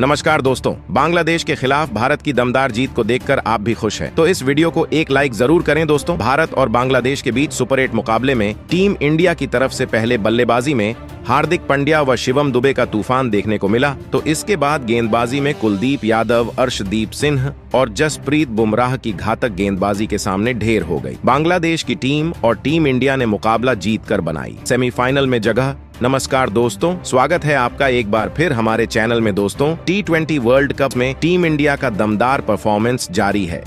नमस्कार दोस्तों, बांग्लादेश के खिलाफ भारत की दमदार जीत को देखकर आप भी खुश हैं, तो इस वीडियो को एक लाइक जरूर करें दोस्तों। भारत और बांग्लादेश के बीच सुपर 8 मुकाबले में टीम इंडिया की तरफ से पहले बल्लेबाजी में हार्दिक पांड्या व शिवम दुबे का तूफान देखने को मिला, तो इसके बाद गेंदबाजी में कुलदीप यादव, अर्शदीप सिंह और जसप्रीत बुमराह की घातक गेंदबाजी के सामने ढेर हो गई। बांग्लादेश की टीम और टीम इंडिया ने मुकाबला जीतकर बनाई सेमीफाइनल में जगह। नमस्कार दोस्तों, स्वागत है आपका एक बार फिर हमारे चैनल में दोस्तों। T20 वर्ल्ड कप में टीम इंडिया का दमदार परफॉर्मेंस जारी है।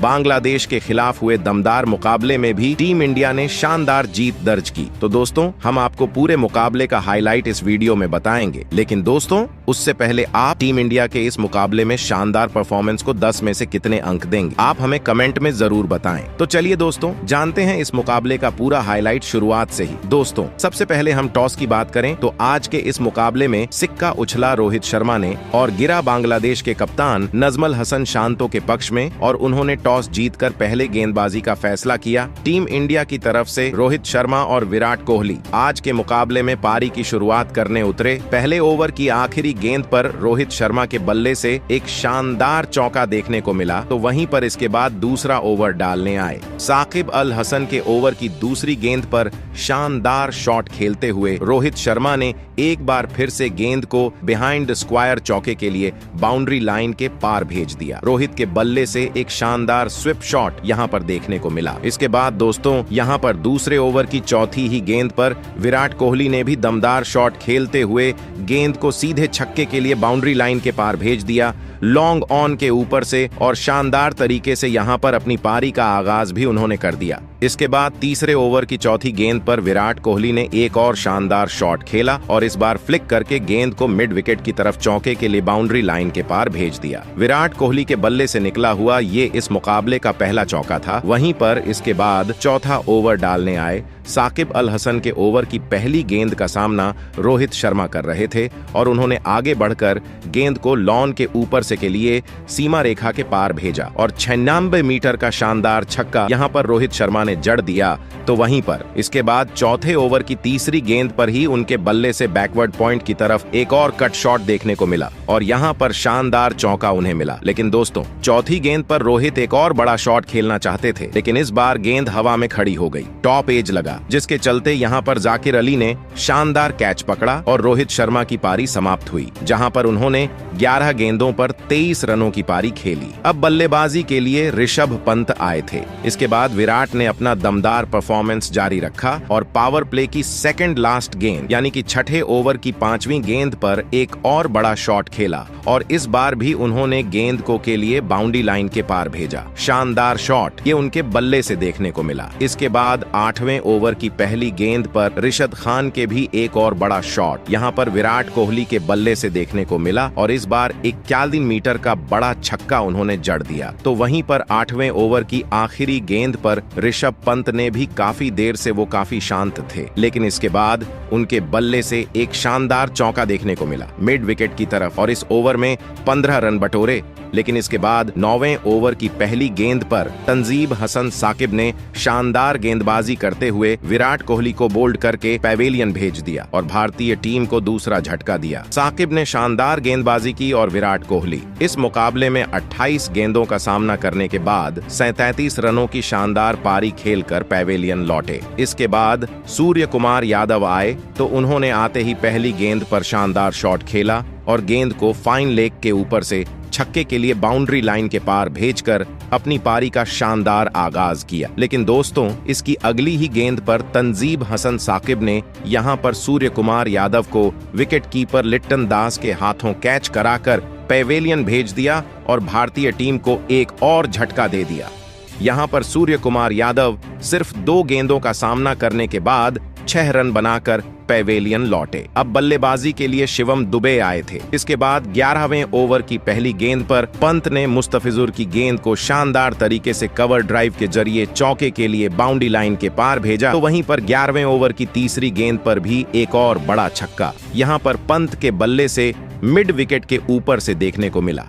बांग्लादेश के खिलाफ हुए दमदार मुकाबले में भी टीम इंडिया ने शानदार जीत दर्ज की। तो दोस्तों, हम आपको पूरे मुकाबले का हाईलाइट इस वीडियो में बताएंगे, लेकिन दोस्तों उससे पहले आप टीम इंडिया के इस मुकाबले में शानदार परफॉर्मेंस को 10 में से कितने अंक देंगे, आप हमें कमेंट में जरूर बताएं। तो चलिए दोस्तों, जानते हैं इस मुकाबले का पूरा हाईलाइट शुरुआत से ही। दोस्तों, सबसे पहले हम टॉस की बात करें तो आज के इस मुकाबले में सिक्का उछला रोहित शर्मा ने और गिरा बांग्लादेश के कप्तान नजमल हसन शांतो के पक्ष में, और उन्होंने टॉस जीतकर पहले गेंदबाजी का फैसला किया। टीम इंडिया की तरफ से रोहित शर्मा और विराट कोहली आज के मुकाबले में पारी की शुरुआत करने उतरे। पहले ओवर की आखिरी गेंद पर रोहित शर्मा के बल्ले से एक शानदार चौका देखने को मिला, तो वहीं पर इसके बाद दूसरा ओवर डालने आए। साकिब अल हसन के ओवर की दूसरी गेंद पर शानदार शॉट खेलते हुए रोहित शर्मा ने एक बार फिर से गेंद को बिहाइंड स्क्वायर चौके के लिए बाउंड्री लाइन के पार भेज दिया। रोहित के बल्ले से एक शानदार स्विप शॉट यहां पर देखने को मिला। इसके बाद दोस्तों, यहां पर दूसरे ओवर की चौथी ही गेंद पर विराट कोहली ने भी दमदार शॉट खेलते हुए गेंद को सीधे छक्के के लिए बाउंड्री लाइन के पार भेज दिया, लॉन्ग ऑन के ऊपर से, और शानदार तरीके से यहां पर अपनी पारी का आगाज भी उन्होंने कर दिया। इसके बाद तीसरे ओवर की चौथी गेंद पर विराट कोहली ने एक और शानदार शॉट खेला और इस बार फ्लिक करके गेंद को मिड विकेट की तरफ चौके के लिए बाउंड्री लाइन के पार भेज दिया। विराट कोहली के बल्ले से निकला हुआ ये इस मुकाबले का पहला चौका था। वहीं पर इसके बाद चौथा ओवर डालने आए साकिब अल हसन के ओवर की पहली गेंद का सामना रोहित शर्मा कर रहे थे और उन्होंने आगे बढ़कर गेंद को लॉन के ऊपर से के लिए सीमा रेखा के पार भेजा और 96 मीटर का शानदार छक्का यहां पर रोहित शर्मा ने जड़ दिया। तो वहीं पर इसके बाद चौथे ओवर की तीसरी गेंद पर ही उनके बल्ले से बैकवर्ड पॉइंट की तरफ एक और कट शॉट देखने को मिला और यहां पर शानदार चौका उन्हें मिला। लेकिन दोस्तों, चौथी गेंद पर रोहित एक और बड़ा शॉट खेलना चाहते थे, लेकिन इस बार गेंद हवा में खड़ी हो गई, टॉप एज लगा, जिसके चलते यहां पर जाकिर अली ने शानदार कैच पकड़ा और रोहित शर्मा की पारी समाप्त हुई, जहां पर उन्होंने 11 गेंदों पर 23 रनों की पारी खेली। अब बल्लेबाजी के लिए ऋषभ पंत आए थे। इसके बाद विराट ने अपना दमदार परफॉर्मेंस जारी रखा और पावर प्ले की सेकंड लास्ट गेंद यानी कि छठे ओवर की 5वीं गेंद पर एक और बड़ा शॉट खेला और इस बार भी उन्होंने गेंद को के लिए बाउंड्री लाइन के पार भेजा। शानदार शॉट ये उनके बल्ले से देखने को मिला। इसके बाद 8वें ओवर की पहली गेंद पर रिशद खान के भी एक और बड़ा शॉट यहां पर विराट कोहली के बल्ले से देखने को मिला और इस बार 41 मीटर का बड़ा छक्का उन्होंने जड़ दिया। तो वहीं पर 8वें ओवर की आखिरी गेंद पर ऋषभ पंत ने भी काफी देर से वो काफी शांत थे, लेकिन इसके बाद उनके बल्ले से एक शानदार चौका देखने को मिला मिड विकेट की तरफ और इस ओवर में 15 रन बटोरे। लेकिन इसके बाद 9वें ओवर की पहली गेंद पर तंजीब हसन साकिब ने शानदार गेंदबाजी करते हुए विराट कोहली को बोल्ड करके पैवेलियन भेज दिया और भारतीय टीम को दूसरा झटका दिया। साकिब ने शानदार गेंदबाजी की और विराट कोहली इस मुकाबले में 28 गेंदों का सामना करने के बाद 37 रनों की शानदार पारी खेलकर पैवेलियन लौटे। इसके बाद सूर्य कुमार यादव आए तो उन्होंने आते ही पहली गेंद पर शानदार शॉट खेला और गेंद को फाइन लेग के ऊपर से छक्के के लिए बाउंड्री लाइन के पार भेजकर अपनी पारी का शानदार आगाज किया। लेकिन दोस्तों, इसकी अगली ही गेंद पर तंजीब हसन साकिब ने यहां पर सूर्य कुमार यादव को विकेट कीपर लिट्टन दास के हाथों कैच कराकर पैवेलियन भेज दिया और भारतीय टीम को एक और झटका दे दिया। यहां पर सूर्य कुमार यादव सिर्फ 2 गेंदों का सामना करने के बाद 6 रन बनाकर पैवेलियन लौटे। अब बल्लेबाजी के लिए शिवम दुबे आए थे। इसके बाद 11वें ओवर की पहली गेंद पर पंत ने मुस्तफिजुर की गेंद को शानदार तरीके से कवर ड्राइव के जरिए चौके के लिए बाउंड्री लाइन के पार भेजा। तो वहीं पर 11वें ओवर की तीसरी गेंद पर भी एक और बड़ा छक्का यहां पर पंत के बल्ले से मिड विकेट के ऊपर से देखने को मिला।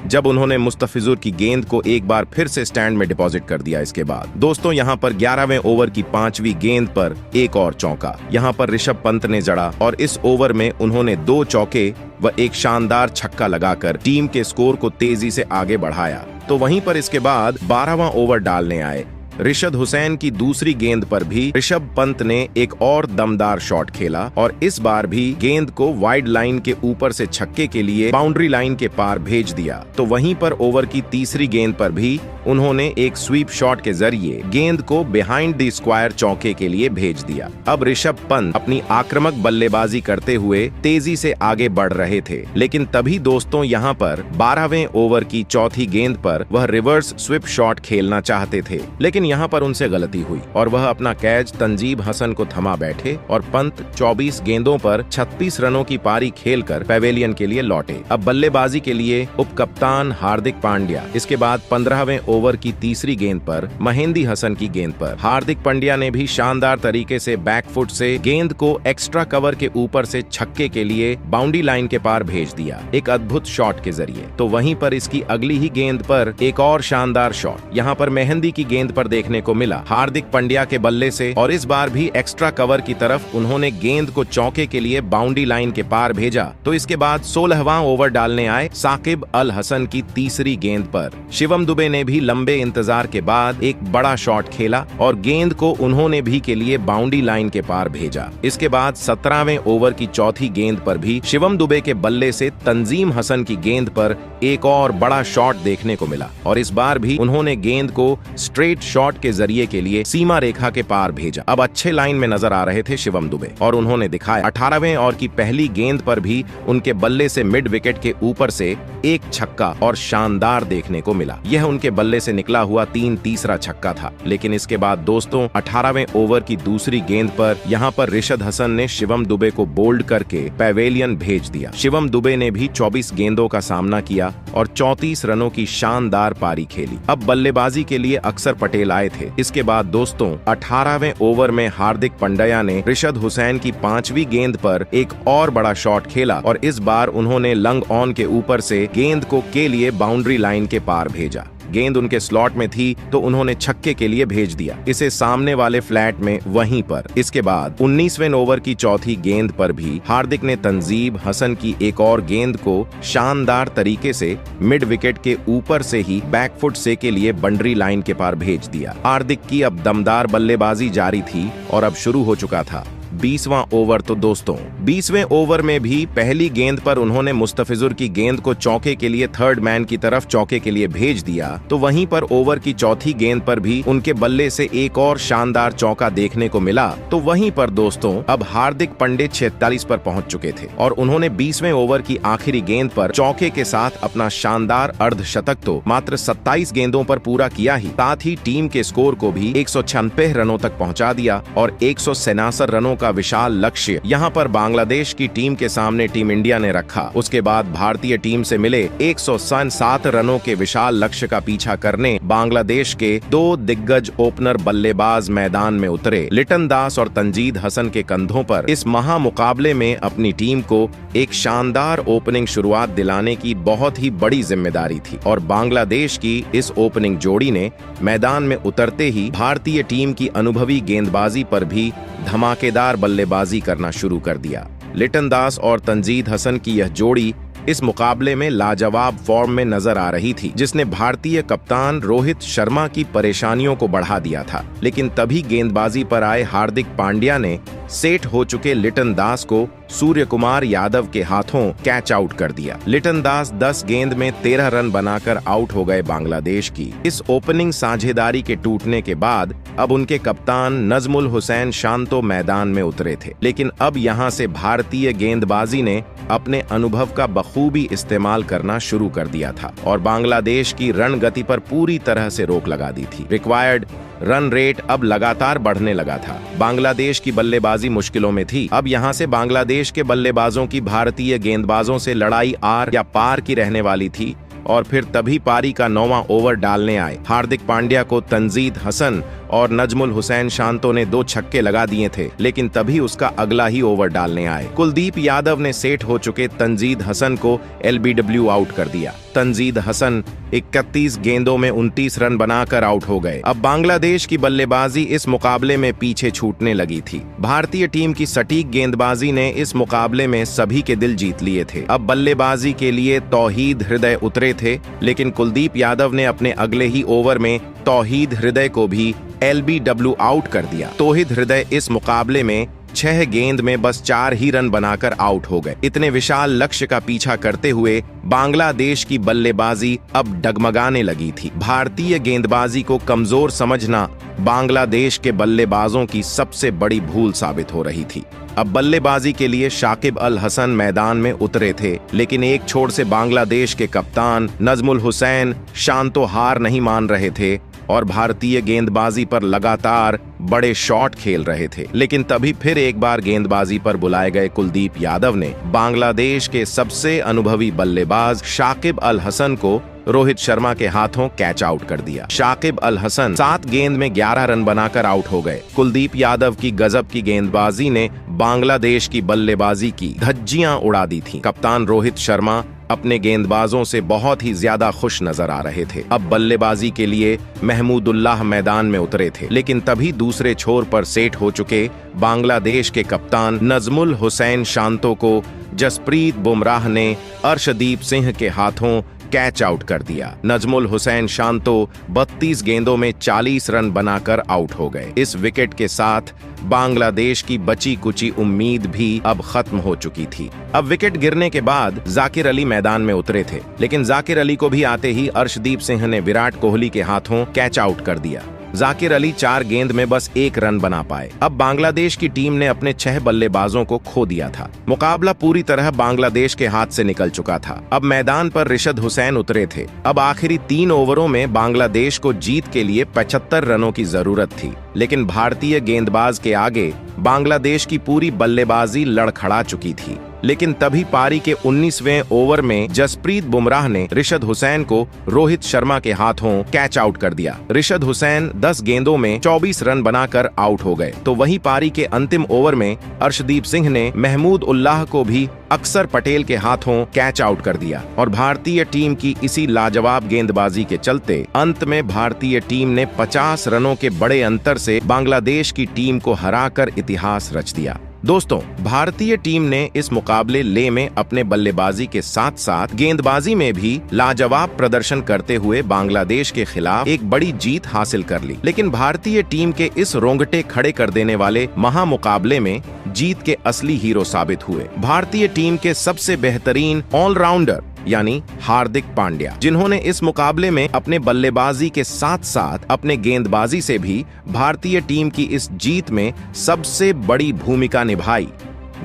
जब उन्होंने मुस्तफिजुर की गेंद को एक बार फिर से स्टैंड में डिपॉजिट कर दिया। इसके बाद दोस्तों यहाँ पर 11वें ओवर की 5वीं गेंद पर एक और चौका यहाँ पर ऋषभ पंत ने जड़ा और इस ओवर में उन्होंने 2 चौके व एक शानदार छक्का लगाकर टीम के स्कोर को तेजी से आगे बढ़ाया। तो वहीं पर इसके बाद 12वां ओवर डालने आए रिशद हुसैन की दूसरी गेंद पर भी ऋषभ पंत ने एक और दमदार शॉट खेला और इस बार भी गेंद को वाइड लाइन के ऊपर से छक्के के लिए बाउंड्री लाइन के पार भेज दिया। तो वहीं पर ओवर की तीसरी गेंद पर भी उन्होंने एक स्वीप शॉट के जरिए गेंद को बिहाइंड द स्क्वायर चौके के लिए भेज दिया। अब ऋषभ पंत अपनी आक्रामक बल्लेबाजी करते हुए तेजी से आगे बढ़ रहे थे, लेकिन तभी दोस्तों यहाँ पर 12वें ओवर की चौथी गेंद पर वह रिवर्स स्वीप शॉट खेलना चाहते थे, लेकिन यहाँ पर उनसे गलती हुई और वह अपना कैच तंजीब हसन को थमा बैठे और पंत 24 गेंदों पर 36 रनों की पारी खेलकर पवेलियन के लिए लौटे। अब बल्लेबाजी के लिए उप कप्तान हार्दिक पांड्या। इसके बाद 15वें ओवर की तीसरी गेंद पर महेंदी हसन की गेंद पर हार्दिक पांड्या ने भी शानदार तरीके से बैकफुट से गेंद को एक्स्ट्रा कवर के ऊपर से छक्के के लिए बाउंड्री लाइन के पार भेज दिया एक अद्भुत शॉट के जरिए। तो वहीं पर इसकी अगली ही गेंद पर एक और शानदार शॉट यहाँ पर मेहंदी की गेंद पर देखने को मिला हार्दिक पांड्या के बल्ले से और इस बार भी एक्स्ट्रा कवर की तरफ उन्होंने गेंद को चौके के लिए बाउंड्री लाइन के पार भेजा। तो इसके बाद 16वां ओवर डालने आए साकिब अल हसन की तीसरी गेंद पर शिवम दुबे ने भी लंबे इंतजार के बाद एक बड़ा शॉट खेला और गेंद को उन्होंने भी के लिए बाउंड्री लाइन के पार भेजा। इसके बाद 17वें ओवर की चौथी गेंद पर भी शिवम दुबे के बल्ले से तंजीम हसन की गेंद पर एक और बड़ा शॉट देखने को मिला और इस बार भी उन्होंने गेंद को स्ट्रेट शॉट के जरिए के लिए सीमा रेखा के पार भेजा। अब अच्छे लाइन में नजर आ रहे थे शिवम दुबे और उन्होंने दिखाया। 18वें ओवर की पहली गेंद पर भी उनके बल्ले से मिड विकेट के ऊपर से एक छक्का और शानदार देखने को मिला। यह उनके बल्ले से निकला हुआ तीसरा छक्का था। लेकिन इसके बाद दोस्तों 18वें ओवर की दूसरी गेंद पर यहाँ पर रिशद हसन ने शिवम दुबे को बोल्ड करके पवेलियन भेज दिया। शिवम दुबे ने भी 24 गेंदों का सामना किया और 34 रनों की शानदार पारी खेली। अब बल्लेबाजी के लिए अक्षर पटेल आए थे। इसके बाद दोस्तों 18वें ओवर में हार्दिक पांड्या ने रिशद हुसैन की 5वीं गेंद पर एक और बड़ा शॉट खेला और इस बार उन्होंने लंग ऑन के ऊपर से गेंद को के लिए बाउंड्री लाइन के पार भेजा। गेंद उनके स्लॉट में थी तो उन्होंने छक्के के लिए भेज दिया इसे सामने वाले फ्लैट में वहीं पर। इसके बाद 19वें ओवर की चौथी गेंद पर भी हार्दिक ने तंजीब हसन की एक और गेंद को शानदार तरीके से मिड विकेट के ऊपर से ही बैकफुट से के लिए बाउंड्री लाइन के पार भेज दिया। हार्दिक की अब दमदार बल्लेबाजी जारी थी और अब शुरू हो चुका था 20वां ओवर। तो दोस्तों 20वें ओवर में भी पहली गेंद पर उन्होंने मुस्तफिजुर की गेंद को चौके के लिए थर्ड मैन की तरफ चौके के लिए भेज दिया। तो वहीं पर ओवर की चौथी गेंद पर भी उनके बल्ले से एक और शानदार चौका देखने को मिला। तो वहीं पर दोस्तों अब हार्दिक पांड्या 46 पर पहुंच चुके थे और उन्होंने 20वें ओवर की आखिरी गेंद पर चौके के साथ अपना शानदार अर्धशतक तो मात्र 27 गेंदों पर पूरा किया ही, साथ ही टीम के स्कोर को भी 196 रनों तक पहुंचा दिया और 167 रनों का विशाल लक्ष्य यहां पर बांग्लादेश की टीम के सामने टीम इंडिया ने रखा। उसके बाद भारतीय टीम से मिले 107 रनों के विशाल लक्ष्य का पीछा करने बांग्लादेश के 2 दिग्गज ओपनर बल्लेबाज मैदान में उतरे। लिटन दास और तंजीद हसन के कंधों पर इस महा मुकाबले में अपनी टीम को एक शानदार ओपनिंग शुरुआत दिलाने की बहुत ही बड़ी जिम्मेदारी थी और बांग्लादेश की इस ओपनिंग जोड़ी ने मैदान में उतरते ही भारतीय टीम की अनुभवी गेंदबाजी पर भी धमाकेदार बल्लेबाजी करना शुरू कर दिया। लिटन दास और तंजीद हसन की यह जोड़ी इस मुकाबले में लाजवाब फॉर्म में नजर आ रही थी, जिसने भारतीय कप्तान रोहित शर्मा की परेशानियों को बढ़ा दिया था। लेकिन तभी गेंदबाजी पर आए हार्दिक पांड्या ने सेट हो चुके लिटन दास को सूर्य कुमार यादव के हाथों कैच आउट कर दिया। लिटन दास 10 गेंद में 13 रन बनाकर आउट हो गए बांग्लादेश की। इस ओपनिंग साझेदारी के टूटने के बाद अब उनके कप्तान नजमुल हुसैन शांतो मैदान में उतरे थे। लेकिन अब यहां से भारतीय गेंदबाजी ने अपने अनुभव का बखूबी इस्तेमाल करना शुरू कर दिया था और बांग्लादेश की रन गति पर पूरी तरह से रोक लगा दी थी। रिक्वायर्ड रन रेट अब लगातार बढ़ने लगा था। बांग्लादेश की बल्लेबाजी मुश्किलों में थी। अब यहां से बांग्लादेश के बल्लेबाजों की भारतीय गेंदबाजों से लड़ाई आर या पार की रहने वाली थी और फिर तभी पारी का 9वां ओवर डालने आए। हार्दिक पांड्या को तंजीद हसन और नजमुल हुसैन शांतो ने 2 छक्के लगा दिए थे, लेकिन तभी उसका अगला ही ओवर डालने आए। कुलदीप यादव ने सेट हो चुके तंजीद हसन को LBW आउट कर दिया। तंजीद हसन 31 गेंदों में 29 रन बनाकर आउट हो गए। अब बांग्लादेश की बल्लेबाजी इस मुकाबले में पीछे छूटने लगी थी। भारतीय टीम की सटीक गेंदबाजी ने इस मुकाबले में सभी के दिल जीत लिए थे। अब बल्लेबाजी के लिए तौहीद हृदय उतरे थे, लेकिन कुलदीप यादव ने अपने अगले ही ओवर में तौहीद हृदय को भी LBW आउट कर दिया। तौहीद हृदय इस मुकाबले में 6 गेंद में बस 4 ही रन बनाकर आउट हो गए। इतने विशाल लक्ष्य का पीछा करते हुए बांग्लादेश की बल्लेबाजी अब डगमगाने लगी थी। भारतीय गेंदबाजी को कमजोर समझना बांग्लादेश के बल्लेबाजों की सबसे बड़ी भूल साबित हो रही थी। अब बल्लेबाजी के लिए शाकिब अल हसन मैदान में उतरे थे, लेकिन एक छोर से बांग्लादेश के कप्तान नजमुल हुसैन शांतो हार नहीं मान रहे थे और भारतीय गेंदबाजी पर लगातार बड़े शॉट खेल रहे थे। लेकिन तभी फिर एक बार गेंदबाजी पर बुलाए गए कुलदीप यादव ने बांग्लादेश के सबसे अनुभवी बल्लेबाज शाकिब अल हसन को रोहित शर्मा के हाथों कैच आउट कर दिया। शाकिब अल हसन 7 गेंद में 11 रन बनाकर आउट हो गए। कुलदीप यादव की गजब की गेंदबाजी ने बांग्लादेश की बल्लेबाजी की धज्जियां उड़ा दी थी। कप्तान रोहित शर्मा अपने गेंदबाजों से बहुत ही ज्यादा खुश नजर आ रहे थे। अब बल्लेबाजी के लिए महमूदुल्लाह मैदान में उतरे थे, लेकिन तभी दूसरे छोर पर सेट हो चुके बांग्लादेश के कप्तान नजमुल हुसैन शांतो को जसप्रीत बुमराह ने अर्शदीप सिंह के हाथों कैच आउट कर दिया। नजमुल हुसैन शांतो 32 गेंदों में 40 रन बनाकर आउट हो गए। इस विकेट के साथ बांग्लादेश की बची कुची उम्मीद भी अब खत्म हो चुकी थी। अब विकेट गिरने के बाद जाकिर अली मैदान में उतरे थे, लेकिन जाकिर अली को भी आते ही अर्शदीप सिंह ने विराट कोहली के हाथों कैच आउट कर दिया। जाकिर अली 4 गेंद में बस 1 रन बना पाए। अब बांग्लादेश की टीम ने अपने 6 बल्लेबाजों को खो दिया था। मुकाबला पूरी तरह बांग्लादेश के हाथ से निकल चुका था। अब मैदान पर रिशद हुसैन उतरे थे। अब आखिरी 3 ओवरों में बांग्लादेश को जीत के लिए 75 रनों की जरूरत थी, लेकिन भारतीय गेंदबाज के आगे बांग्लादेश की पूरी बल्लेबाजी लड़खड़ा चुकी थी। लेकिन तभी पारी के 19वें ओवर में जसप्रीत बुमराह ने रिशद हुसैन को रोहित शर्मा के हाथों कैच आउट कर दिया। रिशद हुसैन 10 गेंदों में 24 रन बनाकर आउट हो गए। तो वहीं पारी के अंतिम ओवर में अर्शदीप सिंह ने महमूद उल्लाह को भी अक्सर पटेल के हाथों कैच आउट कर दिया और भारतीय टीम की इसी लाजवाब गेंदबाजी के चलते अंत में भारतीय टीम ने 50 रनों के बड़े अंतर से बांग्लादेश की टीम को हराकर इतिहास रच दिया। दोस्तों, भारतीय टीम ने इस मुकाबले ले में अपने बल्लेबाजी के साथ साथ गेंदबाजी में भी लाजवाब प्रदर्शन करते हुए बांग्लादेश के खिलाफ एक बड़ी जीत हासिल कर ली। लेकिन भारतीय टीम के इस रोंगटे खड़े कर देने वाले महामुकाबले में जीत के असली हीरो साबित हुए भारतीय टीम के सबसे बेहतरीन ऑलराउंडर यानी हार्दिक पांड्या, जिन्होंने इस मुकाबले में अपने बल्लेबाजी के साथ साथ अपने गेंदबाजी से भी भारतीय टीम की इस जीत में सबसे बड़ी भूमिका निभाई।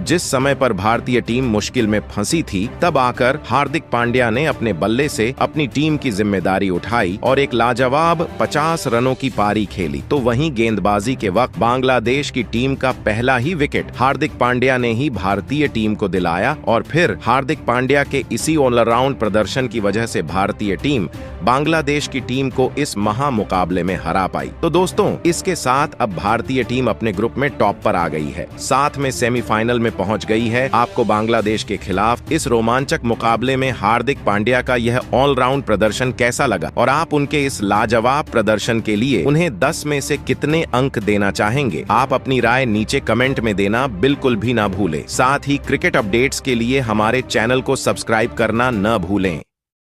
जिस समय पर भारतीय टीम मुश्किल में फंसी थी, तब आकर हार्दिक पांड्या ने अपने बल्ले से अपनी टीम की जिम्मेदारी उठाई और एक लाजवाब 50 रनों की पारी खेली। तो वहीं गेंदबाजी के वक्त बांग्लादेश की टीम का पहला ही विकेट हार्दिक पांड्या ने ही भारतीय टीम को दिलाया और फिर हार्दिक पांड्या के इसी ऑलराउंड प्रदर्शन की वजह से भारतीय टीम बांग्लादेश की टीम को इस महामुकाबले में हरा पाई। तो दोस्तों, इसके साथ अब भारतीय टीम अपने ग्रुप में टॉप पर आ गई है, साथ में सेमीफाइनल में पहुंच गई है। आपको बांग्लादेश के खिलाफ इस रोमांचक मुकाबले में हार्दिक पांड्या का यह ऑलराउंड प्रदर्शन कैसा लगा और आप उनके इस लाजवाब प्रदर्शन के लिए उन्हें 10 में से कितने अंक देना चाहेंगे? आप अपनी राय नीचे कमेंट में देना बिल्कुल भी ना भूलें। साथ ही क्रिकेट अपडेट्स के लिए हमारे चैनल को सब्सक्राइब करना न भूलें।